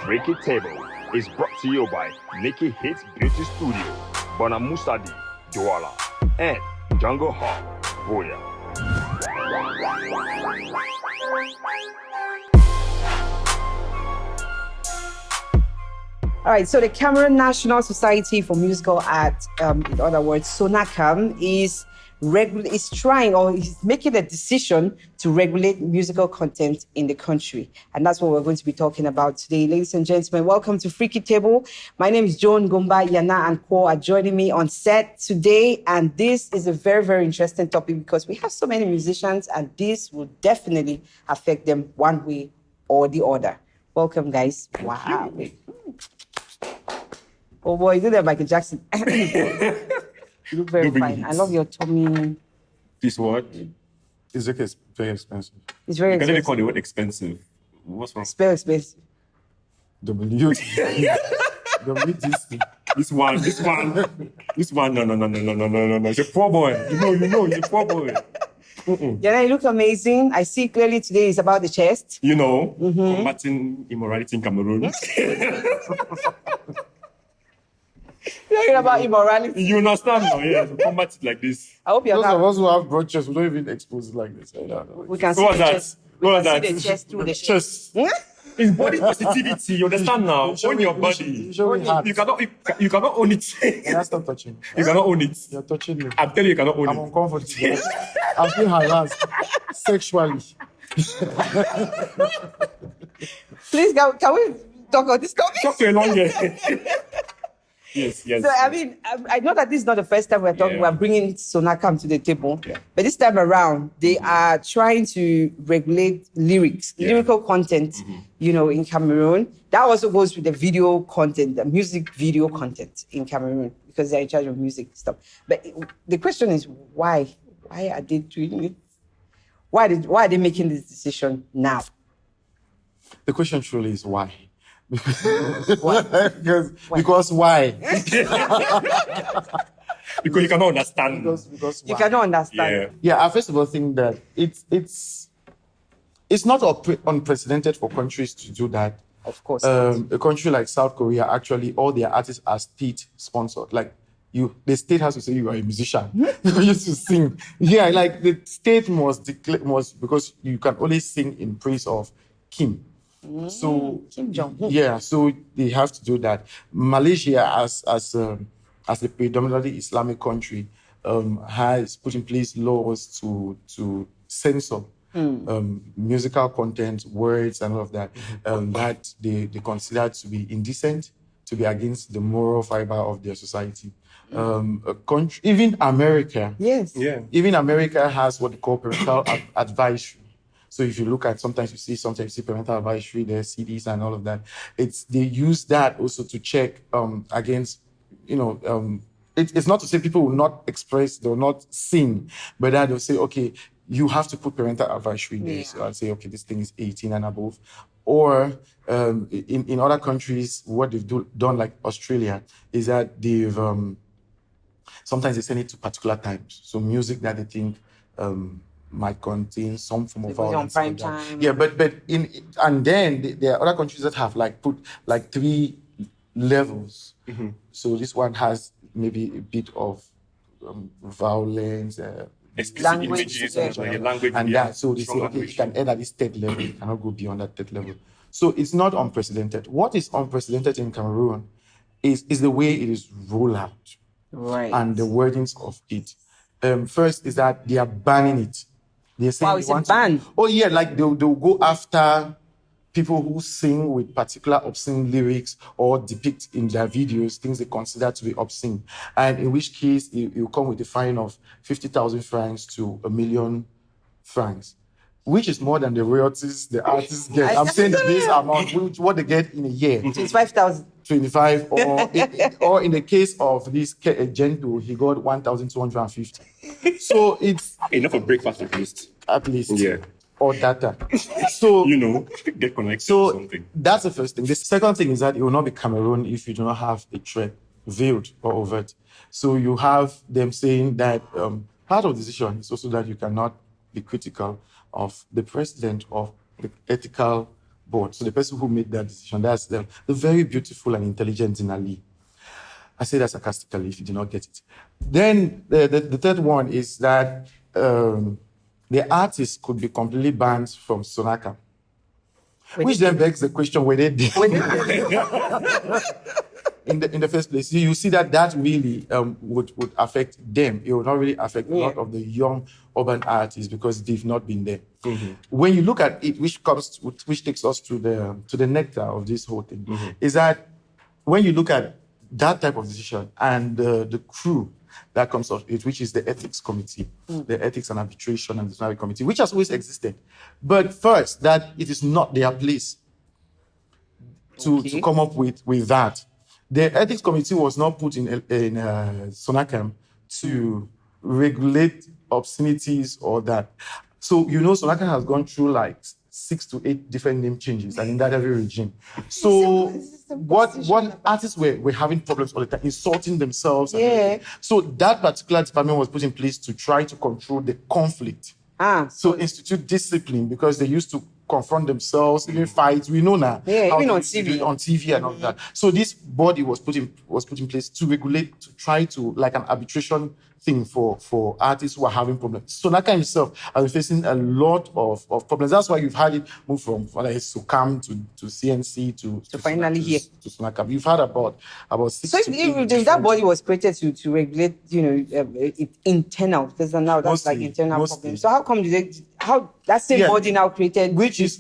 Freaky Table is brought to you by Nikki Hits Beauty Studio, Bona Musadi, Douala, and Jungle Hawk, Boya. All right, so the Cameroon National Society for Musical Art, in other words, Sonacam, is trying or is making a decision to regulate musical content in the country. And that's what we're going to be talking about today. Ladies and gentlemen, welcome to Freaky Table. My name is Joan Gomba. Yana and Ko are joining me on set today. And this is a very, very interesting topic because we have so many musicians and this will definitely affect them one way or the other. Welcome, guys. Wow. Oh boy, you do that, Michael Jackson. You look very fine. I love your tummy. This what? It's okay, it's very expensive. It's very You can't even expensive. call the word expensive. What's wrong? It's very expensive. WTC. This one. No. He's a poor boy. You know, he's a poor boy. Yeah, you look amazing. I see clearly today is about the chest. You know, combating immorality in Cameroon. Talking about immorality. You understand now? Yeah, to combat it like this. I hope you're Those of not. us who have broad chests, we don't even expose it like this. I don't know. We can see What was the that? chest. What was We that? can see the chest through the Chest. It's body positivity. You understand now? Show Own me- your you body. show me heart. You cannot own it. Can I stop touching? You cannot own it. You're touching me. I'm telling you, you cannot own I'm it. uncomfortable. I'm being harassed sexually. Please, can we talk about this topic? Talk to a long hair. Yes. So, I mean, I know that this is not the first time we're talking, Yeah. we're bringing Sonacam to the table. But this time around, they are trying to regulate lyrical content, in Cameroon. That also goes with the video content, the music video content in Cameroon, because they're in charge of music stuff. But the question is, why? Why are they doing it? Why are they making this decision now? The question truly is why? Why? Because why? Because you cannot understand. Because You why? cannot understand. Yeah. I first of all think that it's not unprecedented for countries to do that. Of course. A country like South Korea, actually, all their artists are state sponsored. Like the state has to say you are a musician. You used to sing. Yeah, like the state must because you can only sing in praise of Kim. So Kim Jong-un. yeah, so they have to do that. Malaysia, as a predominantly Islamic country, has put in place laws to censor musical content, words, and all of that that they consider to be indecent, to be against the moral fiber of their society. A country, even America, Yes. Yeah. even America has what they call parental advisory. So if you look at, sometimes you see parental advisory, there's CDs and all of that. They use that also to check against, it's not to say people will not express, they will not sing, but that they'll say, okay, you have to put parental advisory there. Yeah. So I'll say, okay, this thing is 18 and above. Or in other countries, what they've done, like Australia, is that they've sometimes they send it to particular times. So music that they think might contain some form of It goes on violence. prime like that. time. Yeah, but then there are other countries that have put 3 levels. So this one has maybe a bit of violence, Explicit Language, images, yeah. like language. and yeah. that. So they say, Strong okay, you language. can end at this 3rd level. You cannot go beyond that 3rd level. So it's not unprecedented. What is unprecedented in Cameroon is the way it is rolled out Right. and the wordings of it. First is that they are banning it. They're saying Wow, they it's a want ban. to. Oh yeah, like they'll go after people who sing with particular obscene lyrics or depict in their videos things they consider to be obscene, and in which case you come with a fine of 50,000 francs to 1 million francs, which is more than the royalties the artists get. I'm saying the base amount, which what they get in a year. 25,000. 25, or in the case of this Gento, he got 1,250. So it's Enough for breakfast at least. at least, Yeah. or data. So Get connected to So something. that's the first thing. The second thing is that it will not be Cameroon if you do not have a threat, veiled or overt. So you have them saying that part of the decision is also that you cannot be critical of the president, of the ethical board. So the person who made that decision, that's the very beautiful and intelligent Zinali. I say that sarcastically if you do not get it. Then the third one is that the artist could be completely banned from Sonacam. Which then begs the question, were they there? in the first place, you see that really would affect them. It would not really affect a lot of the young urban artists because they've not been there. Mm-hmm. When you look at it, which takes us to the nectar of this whole thing, is that when you look at that type of decision and the crew that comes of it, which is the ethics committee, the ethics and arbitration and disciplinary committee, which has always existed. But first, that it is not their place to come up with that. The ethics committee was not put in Sonacam to regulate obscenities or that. So, Sonacam has gone through like 6 to 8 different name changes and in that every regime. So what artists were having problems all the time, insulting themselves. So that particular department was put in place to try to control the conflict. So institute discipline because they used to confront themselves, even fights. We know now. Even on TV. On TV and all that. So this body was put in place to regulate, to try to like an arbitration thing for artists who are having problems. Sonacam himself has been facing a lot of problems. That's why you've had it move from Sonacam to CNC to finally here to Sonacam. You've had about 6 So if that body was created to regulate, internal, because now that's like internal problems. So how come that same body now created? Which is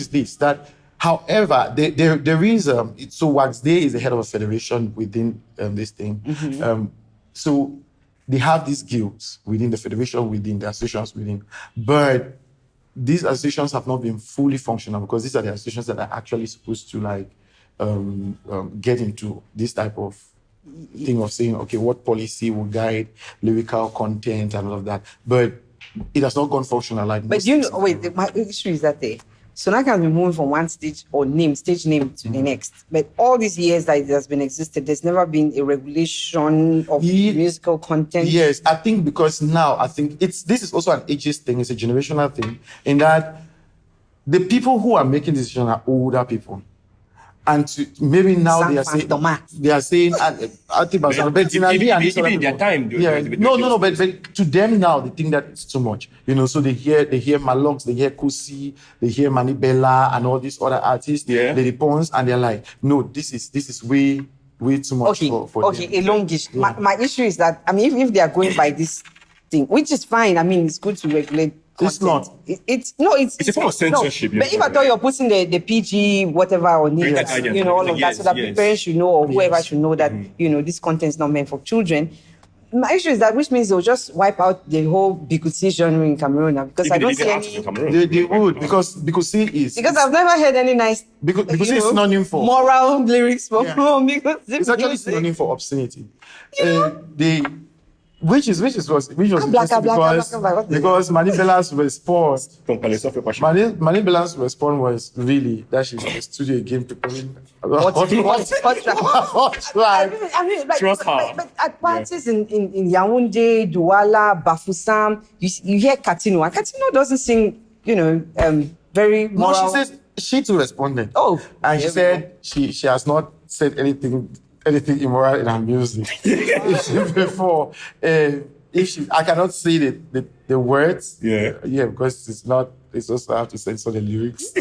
this that. However, there is so Wax Day is the head of a federation within this thing. So they have these guilds within the federation, within the associations within, but these associations have not been fully functional because these are the associations that are actually supposed to like get into this type of thing of saying, okay, what policy will guide lyrical content and all of that, but it has not gone functional like. But my issue is that Sonacam has been moving from one stage name to the next. But all these years that it has been existed, there's never been a regulation of musical content. Yes, I think because now this is also an ageist thing, it's a generational thing, in that the people who are making decisions are older people. And maybe now they are saying, I think but even in their time, but to them now they think that it's too much. So they hear Malox, they hear Kusi, they hear Manibela and all these other artists, the Repons, and they're like, no, this is way too much for them. A longish. My issue is that if they are going by this thing, which is fine. It's good to regulate. It's not. It's a form of censorship. But if I thought you're putting the PG whatever on it, all of that, so that parents should know or whoever should know that this content is not meant for children. My issue is that which means they'll just wipe out the whole Bikusi genre in Cameroon now because I don't see any. They would because Bikusi is. Because I've never heard any nice. Bikusi is synonym for moral lyrics from because it's actually synonym for obscenity. Which was because Manibela's response Manibela's response was really that she's in the studio again preparing trust her. But at parties in Yaoundé, Douala, Bafoussam, you hear Katino, and Katino doesn't sing, very moral. No, she says she too responded. And she said she has not said anything immoral in her music before. I cannot say the words. Because it's also I have to censor the lyrics,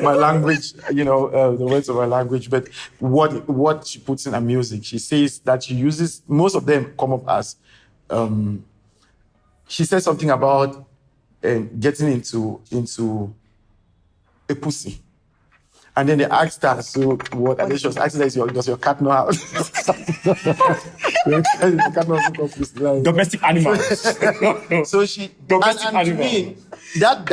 my language, the words of my language. But what she puts in her music, she says that she uses, most of them come up as, she says something about getting into a pussy. And then they asked her, so what? And then she was asking her, does your cat know how? Domestic animals. So she, domestic and to me, that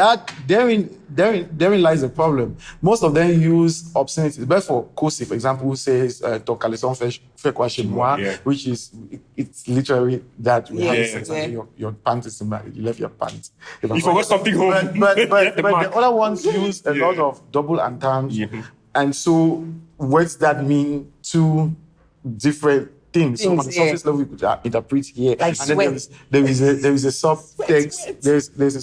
therein lies the problem. Most of them use obscenities. But for Kosi, for example, who says ton caleçon fait quoi chez moi, which is it's literally that you have sex and your pants is you left your pants. You forgot something home. But the other ones use a lot of double entendres, and so words that mean two different things. So on the surface level, we could interpret here, like and then there is a subtext. There's a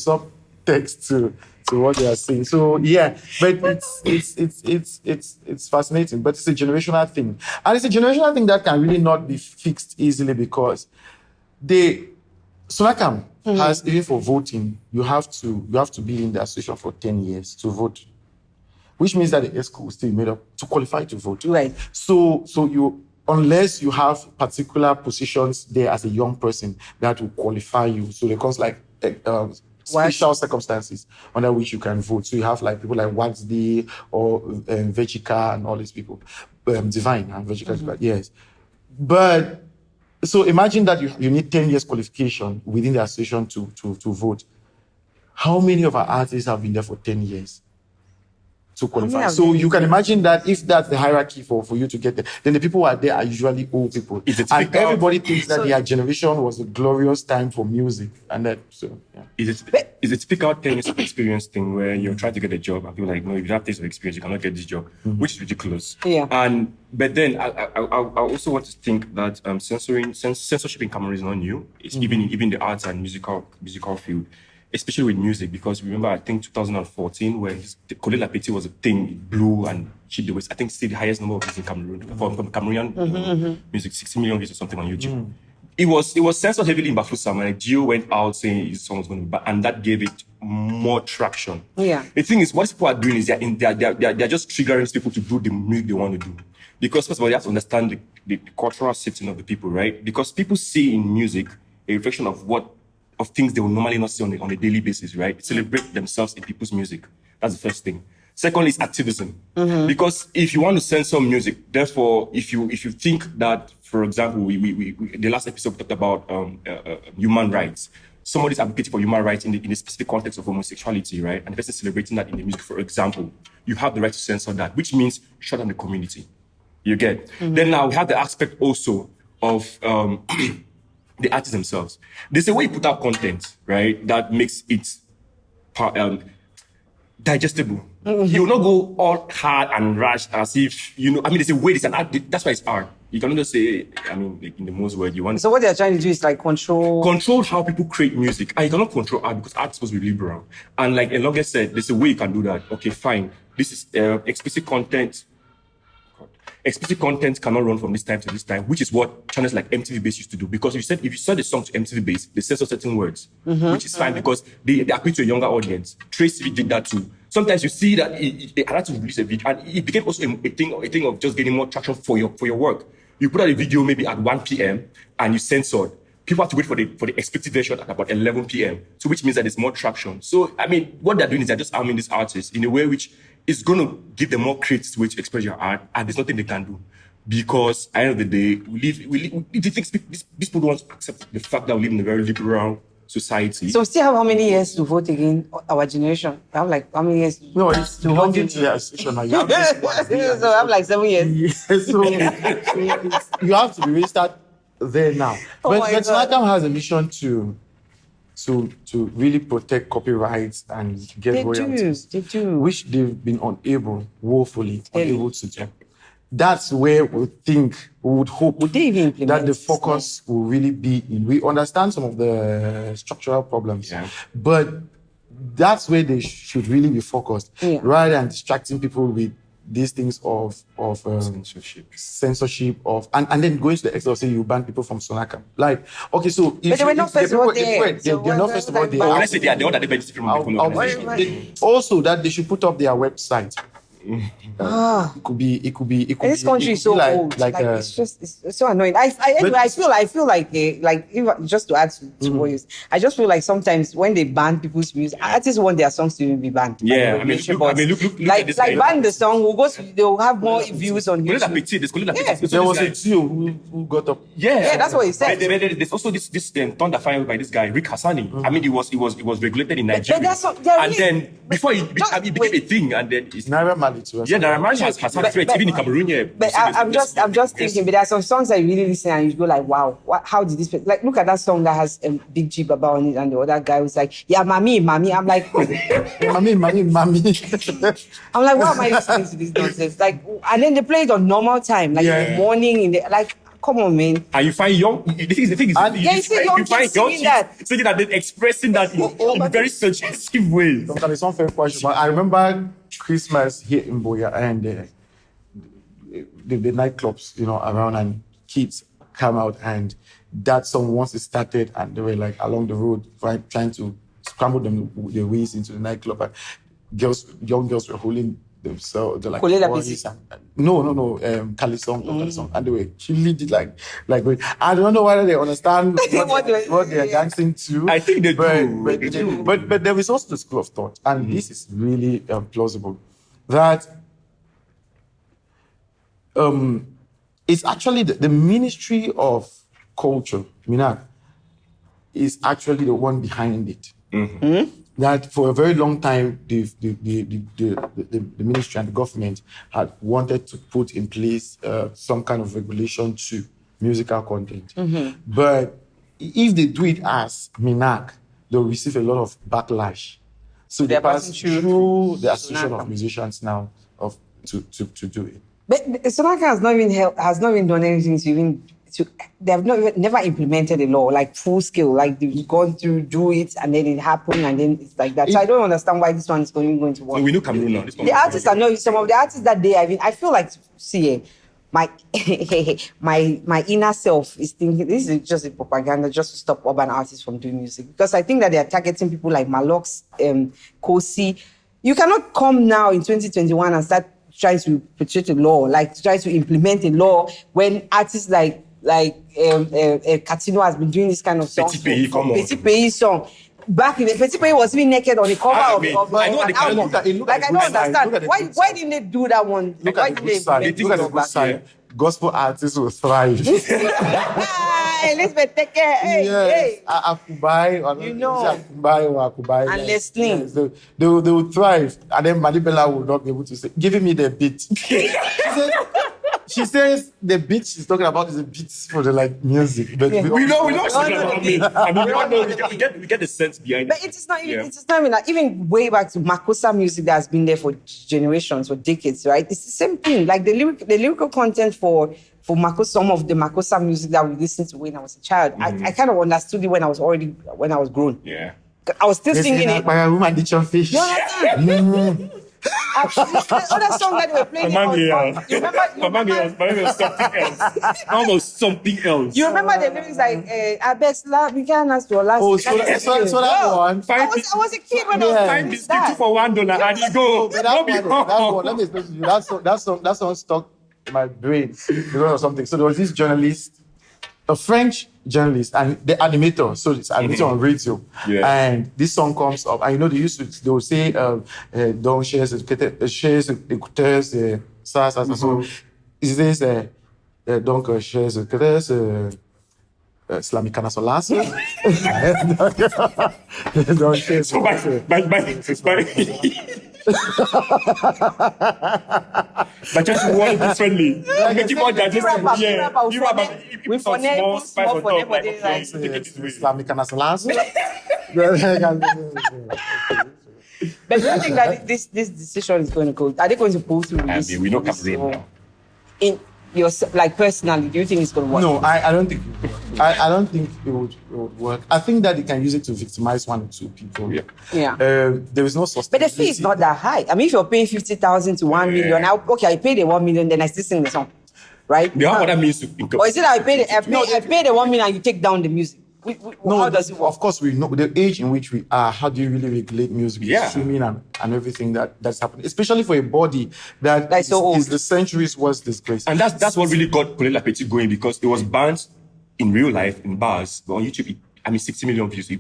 context to what they are saying. So yeah, but it's fascinating. But it's a generational thing, and it's a generational thing that can really not be fixed easily because Sonacam has, even for voting, you have to be in the association for 10 years to vote, which means that the ESCO will still be made up to qualify to vote. Right. So you, unless you have particular positions there as a young person that will qualify you, so there comes like special circumstances under which you can vote. So you have like people like Waxday or Vechika and all these people, Divine and Vechika, yes. But so imagine that you need 10 years qualification within the association to vote. How many of our artists have been there for 10 years to qualify? So you can imagine that if that's the hierarchy for you to get there, then the people who are there are usually old people. And everybody thinks that their generation was a glorious time for music. And that, so, yeah. Is it typical 10 years of experience thing where you're trying to get a job and people are like, no, if you have 10 years of experience, you cannot get this job, which is ridiculous. Yeah. But then I also want to think that censorship in Cameroon is not new. It's even the arts and musical field, especially with music, because remember, I think 2014, when Kolela Petit was a thing, it blew and hit the waist. I think it's still the highest number of views in Cameroon from Cameroonian music, 60 million views or something on YouTube. It was censored heavily in Bafoussam, and Gio went out saying his song was going to be bad, and that gave it more traction. Yeah. The thing is, what people are doing is they're just triggering people to do the music they want to do. Because first of all, you have to understand the cultural setting of the people, right? Because people see in music a reflection of things they will normally not see on a daily basis, right? They celebrate themselves in people's music. That's the first thing. Secondly, is activism. Because if you want to censor music, therefore, if you think that, for example, we the last episode we talked about human rights. Somebody's advocating for human rights in the specific context of homosexuality, right? And the person celebrating that in the music, for example, you have the right to censor that, which means shut down the community. You get? Then now we have the aspect also of the artists themselves. There's a way you put out content, right, that makes it digestible. You will not go all hard and rash as if, there's a way, it's an art, that's why it's art. You cannot just say, like in the most word you want. So what they're trying to do is like control how people create music. And you cannot control art because art is supposed to be liberal. And like Elonge said, there's a way you can do that. Okay, fine. This is explicit content. Explicit content cannot run from this time to this time, which is what channels like MTV Base used to do. Because if you send the song to MTV Base, they censor certain words, which is fine because they appeal to a younger audience. Trace TV did that too. Sometimes you see that they had to release a video, and it became also a thing of just getting more traction for your work. You put out a video maybe at 1 p.m. and you censored. People have to wait for the explicit version at about 11 p.m. So which means that there's more traction. So what they're doing is they're just arming these artists in a way which is going to give them more creative way to express your art, and there's nothing they can do. Because at the end of the day, these people don't want to accept the fact that we live in a very liberal society. So we still have how many years to vote again, our generation? We have like how many years? No, it's to vote into the association. So I have like 7 years. Yeah, so you have to be registered there now. But Sonacam has a mission to really protect copyrights and get royalties. They do. Which they've been woefully unable to do. That's where we would hope that the focus will really be in. We understand some of the structural problems, but that's where they should really be focused, rather than distracting people with these things of censorship and then going to the extent of saying you ban people from Sonacam. Like, okay, so if they were not first of all there. They're not first of all there. Let's say they are the one that they benefit from the organization. Also, that they should put up their website. It could be. This country is so old. It's so annoying. I feel like if, just to add to what you said, I just feel like sometimes when they ban people's music, artists want their songs to be banned. Yeah, look like ban the song, they'll have more views on YouTube. There was a trio who got up. Yeah, that's what he said. There's also this thunder fire by this guy Rick Hassani. It was regulated in Nigeria, and then before it became a thing, and then it's Naira Marley. Naira Marley has had threats even in Cameroon. But I'm just thinking. But there are some songs that you really listen and you go like, wow, how did this? Like, look at that song that has a Big G Baba on it, and the other guy was like, yeah, mommy. I'm like, mommy. I'm like, why am I listening to this nonsense? Like, and then they play it on normal time, like in the morning, come on, man. And you find young. The thing is, Yeah, you see young you find kids young singing that. kids singing that, then expressing that in very suggestive ways. It's not fair question, but I remember Christmas here in Boya and the nightclubs, around, and kids come out, and that song, once it started, and they were like along the road trying to scramble their ways into the nightclub, and young girls were holding themselves. They're like, no, Kalisong, and they were chilling it like I don't know whether they understand what they are dancing to. I think they do. But there is also the school of thought, and this is really plausible, that it's actually the Ministry of Culture, MINAC, is actually the one behind it. That for a very long time, the ministry and the government had wanted to put in place some kind of regulation to musical content. But if they do it as MINAC, they'll receive a lot of backlash. So they pass through the Association of Musicians now to do it. But Sonacam has not even done anything they have never implemented a law like full scale, like they've gone through, do it, and then it happened, and then it's like that. So I don't understand why this one is going to work. No, we know Cameroon now. The artists I know, some of the artists that day, I feel like, my inner self is thinking this is just a propaganda just to stop urban artists from doing music, because I think that they are targeting people like Malox, Kosi. You cannot come now in 2021 and start trying to portray a law, like try to implement a law when artists like Katino has been doing this kind of song. Petit Pays song. Back in the Petit Pays was even naked on the cover of an album. I don't understand. Why didn't they do that one? Look at the good side. Gospel artists will thrive. Elizabeth, take care. Hey. Akubai, Akubai. And Leslie. Yes, they will thrive. And then Malibela will not be able to say, giving me the beat. She says the beat she's talking about is a beat for the music. But we know what she's talking about. We get the sense behind it. But it's not even like, even way back to Makossa music that has been there for generations, for decades, right? It's the same thing. Like the lyrical content for some of the Makossa music that we listened to when I was a child. I kind of understood it when I was grown. Yeah. I was still singing it. My woman did your fish. You understand? Other song that they were playing. Almost something else. You remember the lyrics like I best love we can ask your last. Oh, so that one. I was a kid when I was Find this $2 for $1 and you go. That one. Let me explain to you. That song stuck in my brain because of something. So there was this journalist, a French journalist, and the animator. So it's animator on radio. Yeah. And this song comes up, and they will say, "Don't share écouteurs, ça. So it says, donc share écouteurs, Sonacam Solace. Don't share. So but just word differently. Make it more digestible. Yeah. You rap with some small spice on top. Sonacam Solace. But do you think that this decision is going to go? Are they going to pull through this? We know Cameroon now. In yourself, like personally, do you think it's going to work? No, I don't think. I don't think it would work. I think that they can use it to victimize one or two people. Yeah. There is no sustainability. But the fee is not that high. I mean, if you're paying 50,000 to 1 million, I pay the 1 million, then I still sing the song, right? You know what that means to or is it I pay the 1 million and you take down the music? How does it work? Of course, we know the age in which we are. How do you really regulate music, streaming, and everything that's happening? Especially for a body that is so old. Is the centuries was disgraced. And that's what really got Kolela Petit going, because it was banned in real life in bars, but on YouTube, 60 million views. The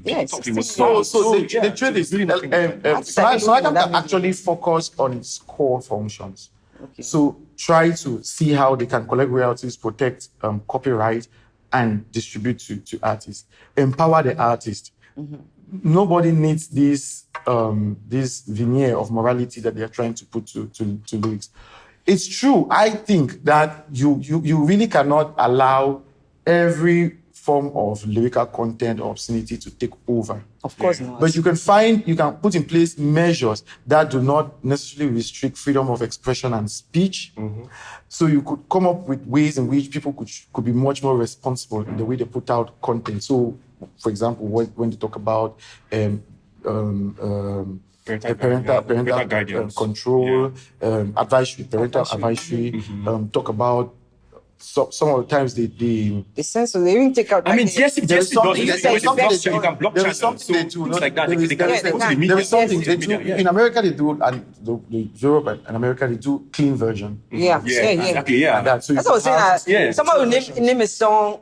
truth is, Sonacam can actually focus on its core functions. Okay. So try to see how they can collect royalties, protect copyright, and distribute to artists. Empower the artist. Nobody needs this veneer of morality that they are trying to put to lyrics. It's true. I think that you really cannot allow every form of lyrical content or obscenity to take over. Of course not. But you can put in place measures that do not necessarily restrict freedom of expression and speech. So you could come up with ways in which people could be much more responsible in the way they put out content. So, for example, when they talk about parental guidance, control, parental advisory, talk about some of the times the censor, they even take out. I mean, yes, it there's something does. You can block there is channels, something they do. things like that. There is something they do. In America, they do, and Europe and America, they do clean version. Yeah. Exactly. Yeah. And that, so That's what I was saying. Someone will name a song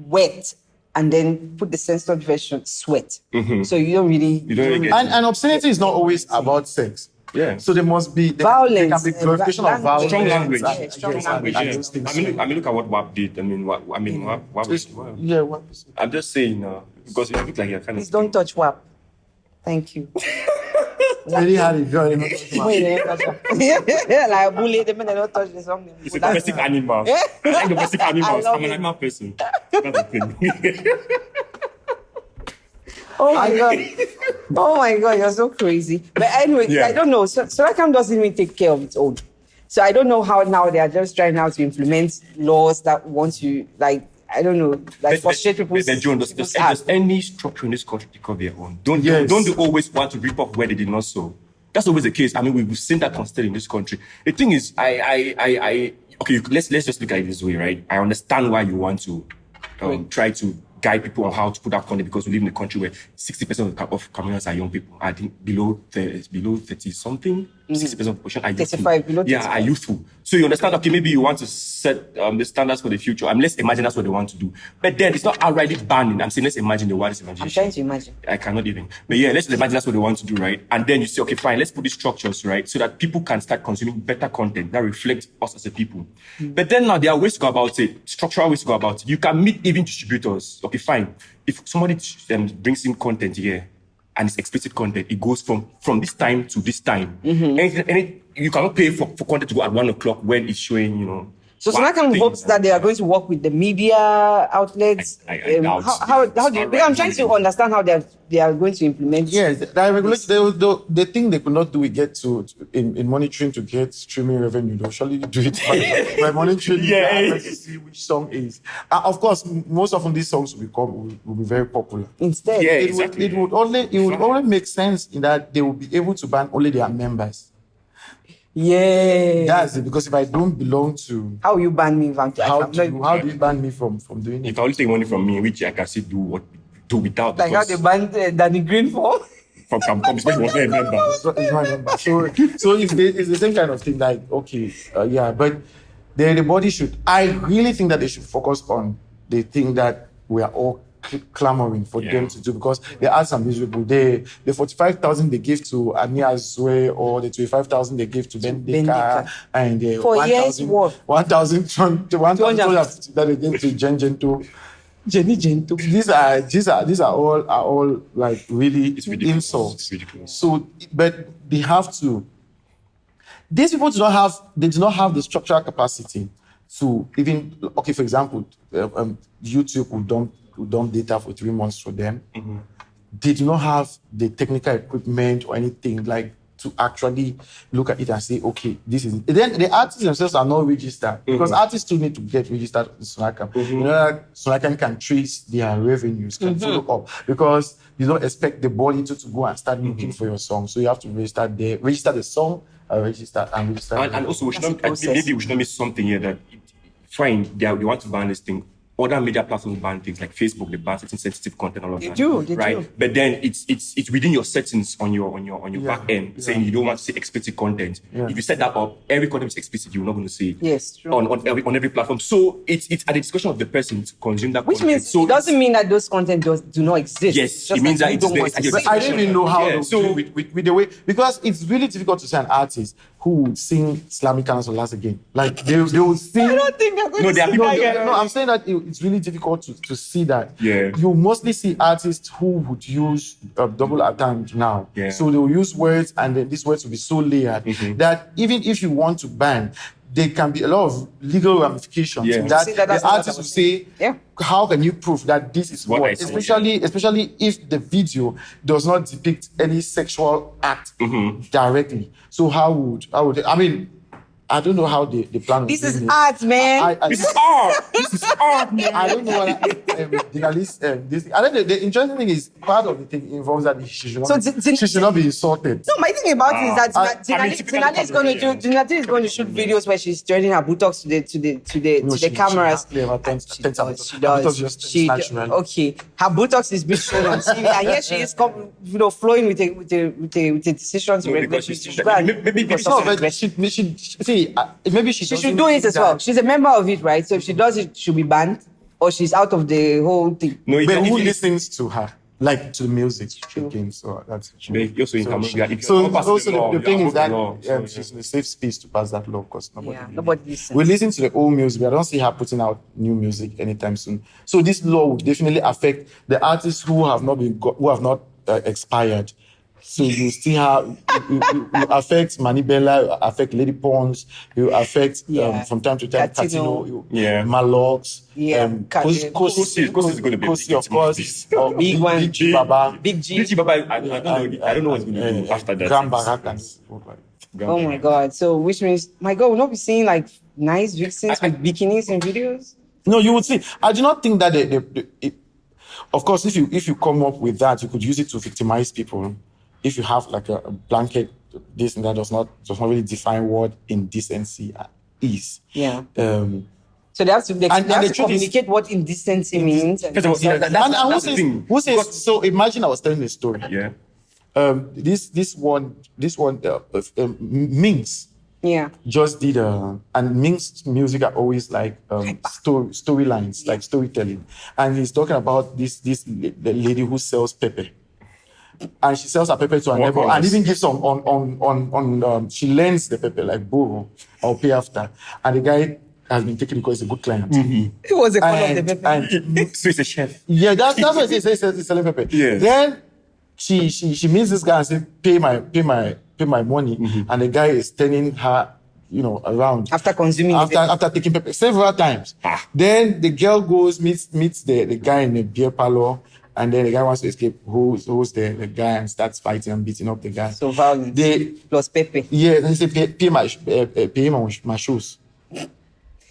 "Wet" and then put the censored version "Sweat." So you don't really. And obscenity is not always about sex. Yeah. So there must be violence. There can be glorification of violence. Strong language. Strong language. I mean, look at what WAP did. WAP was. WAP. I'm just saying, because you look like you're kind Please don't touch WAP. Thank you. Really had it going. Like a bully, the minute they don't touch the song. It's a domestic animal. I like domestic animals. I'm an animal person. That's the thing. Oh my god, you're so crazy. But anyway, I don't know. Sonacam doesn't even take care of its own. So I don't know how now they are just trying now to implement laws that want to, like, I don't know, like frustrate people's There's any structure in this country to cover their own. Don't they always want to rip off where they did not sow? That's always the case. I mean, we've seen that constantly in this country. The thing is, okay, let's just look at it this way, right? I understand why you want to try to guide people on how to put out content, because we live in a country where 60% of Cameroonians are young people. I think below 30 something. 60% of the population are youthful. 35, below 35. Are youthful. So you understand, okay, maybe you want to set the standards for the future. Let's imagine that's what they want to do. But then it's not outrightly banning. I'm saying let's imagine the wildest imagination. I'm trying to imagine. I cannot even. But yeah, let's imagine that's what they want to do, right? And then you say, okay, fine, let's put these structures, right? So that people can start consuming better content that reflects us as a people. But then now there are ways to go about it, structural ways to go about it. You can meet even distributors. Okay, fine. If somebody brings in content here, and it's explicit content, it goes from this time to this time. And you cannot pay for content to go at 1 o'clock when it's showing, So Sonacam hopes that they are going to work with the media outlets. How do you? Because I'm trying to understand how they are going to implement. Yes, they think they could not do it. In monitoring to get streaming revenue. They'll surely do it by monitoring. To see which song is. Of course, most often these songs will be very popular. Instead, it would only make sense in that they will be able to ban only their members. Yeah, that's it. Because if I don't belong to, how you ban me? How do you ban me from doing it? You can only take money from me, which I can still do without. Like how they banned Danny Green from Campus, but he was not a member. He's not a member. So it's the same kind of thing. Like, okay, but the body should. I really think that they should focus on the thing that we are all clamoring for them to do, because the arts are miserable. The 45,000 they give to Ania Zwe, or the 25,000 they give to Bendika, and the 1,250 that they give to Jenny Gento. These are all like really insults. So, but they have to. These people do not have the structural capacity to even, okay, for example, YouTube will dump data for 3 months for them. They do not have the technical equipment or anything like to actually look at it and say, okay, this is it. Then the artists themselves are not registered, because artists still need to get registered in Sonacam. You know that Sonacam can trace their revenues, can follow up, because you don't expect the body to go and start looking for your song. So you have to register the song, register. And also, we should not miss something here that fine, they want to ban this thing. Other media platforms ban things like Facebook, they ban certain sensitive content, all of that. They do. But then it's within your settings on your back end, saying you don't want to see explicit content. If you set that up, every content is explicit, you're not going to see it. Yes, true. On every platform. So it's at the discretion of the person to consume that Which content. Means it doesn't mean that those content do not exist. Yes, it means that it's there. But I don't even know how to do with the way, because it's really difficult to see an artist who would sing Islamic cancellers again. Like they will sing. I don't think they're going to sing No, I'm saying that it's really difficult to see that. You mostly see artists who would use double attendre now. So they will use words, and then these words will be so layered that even if you want to ban, there can be a lot of legal ramifications. Yeah. That See, that's the what I artist will was say, Yeah. how can you prove that this is What what? I saw, Especially if the video does not depict any sexual act directly. So how would I mean, I don't know how they plan on This doing is it. art, man. This is art. This is art, man. I don't know what journalists. This. I don't know. The interesting thing is part of the thing involves that she should not. So she should not be insulted. No, my thing about it is that typically Tinali is going to Cameroonian. Tinali is going to shoot videos where she's turning her buttocks to the cameras. She does. She Her does. buttocks just She naturally. okay. Her buttocks is being shown on TV, and here she is, flowing with a decision to regulate. Because She she's- should go and maybe look for because- No, something but aggressive. maybe She should do it as well. She's a member of it, right? So if she does it, she'll be banned, or she's out of the whole thing. No, But who if- listens to her? Like to the music again, so that's But also in Cameroon, if you're so not passing also the law, the thing you're is that above the law, so, she's in a safe space to pass that law because Nobody listens. we listen to the old music, but I don't see her putting out new music anytime soon. So this law will definitely affect the artists who have not expired. So you still have you affect Manibella, you affect Lady Pons, you affect from time to time Catino. Catino, Malox, Catino. Kosi is going to be a Kosi, big of course, team. or Big one. Big G Baba, Big G. Richie Baba, I don't know what's going to do after that. Grand Barak and Oh my God! So which means, my God, we'll not be seeing like nice vixens with bikinis in videos. No, you would see. I do not think that of course, if you come up with that, you could use it to victimize people. If you have like a blanket, this and that does not really define what indecency is. Yeah. So they have to the truth communicate what indecency means. First of all, that's the thing. Who says? So imagine I was telling a story. Yeah. This one, Minx. Yeah. Just did and Minx music are always like storylines, like storytelling. And he's talking about the lady who sells pepper. And she sells her pepper to her neighbor and even gives some on she lends the pepper like borrow or pay after. And the guy has been taken because he's a good client. It was a color of the pepper. And So he's a chef. yeah, that's what he says. He's selling pepper. Yes. Then she meets this guy and says, pay my money. And the guy is turning her, around. After consuming after taking pepper several times. Then the girl goes, meets the guy in the beer parlor, and then the guy wants to escape. Who's the guy and starts fighting and beating up the guy. So violence. Plus pepper. Yeah, then he said, pay my shoes.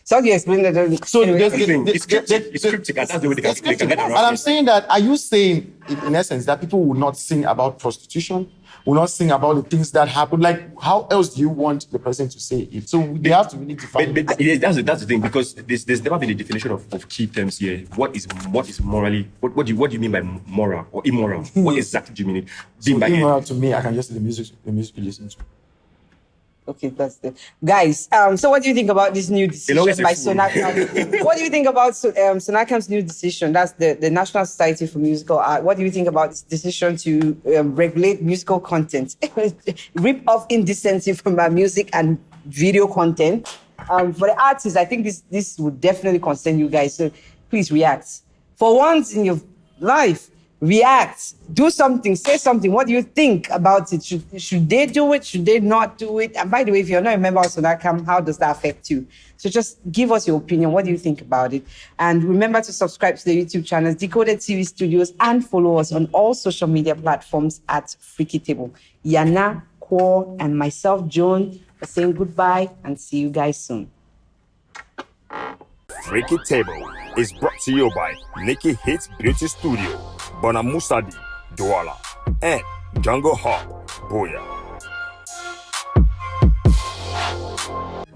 So how do you explain that? So anyway. It's cryptic, and that's the way they can get around And I'm it. saying that, are you saying, in essence, that people will not sing about prostitution, will not sing about the things that happen? Like, how else do you want the person to say it? So they have to really define it. But yeah, that's the thing, because there's never been a definition of key terms here. What is morally? What do you mean by moral or immoral? What exactly do you mean by it? Immoral to me, I can just say the music you listen to. Okay, that's the guys. So what do you think about this new decision always by a fool. Sonacam? What do you think about Sonacam's new decision? That's the National Society for Musical Art. What do you think about this decision to regulate musical content, rip off indecency from our music and video content? For the artists, I think this would definitely concern you guys. So please react. For once in your life, react, do something, say something. What do you think about it? Should they do it? Should they not do it? And by the way, if you're not a member of Sonacam, how does that affect you? So just give us your opinion. What do you think about it? And remember to subscribe to the YouTube channels, Decoded TV Studios, and follow us on all social media platforms at Freaky Table. Yana, Kwor, and myself, Joan, are saying goodbye and see you guys soon. Freaky Table is brought to you by Nikki Hits Beauty Studio, Bona Musadi, Douala, and Jungle Hawk, Boya.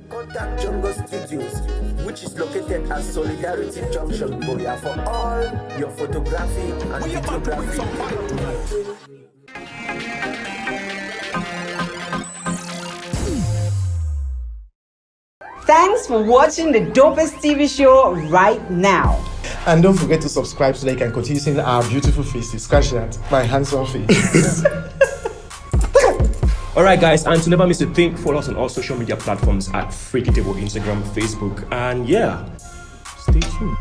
Contact Jungle Studios, which is located at Solidarity Junction, Boya, for all your photography and videography. Thanks for watching the dopest TV show right now. And don't forget to subscribe so that you can continue seeing our beautiful faces. Scratch that, my handsome face. Alright guys, and to never miss a thing, follow us on all social media platforms at Freaky Table, Instagram, Facebook, and yeah, stay tuned.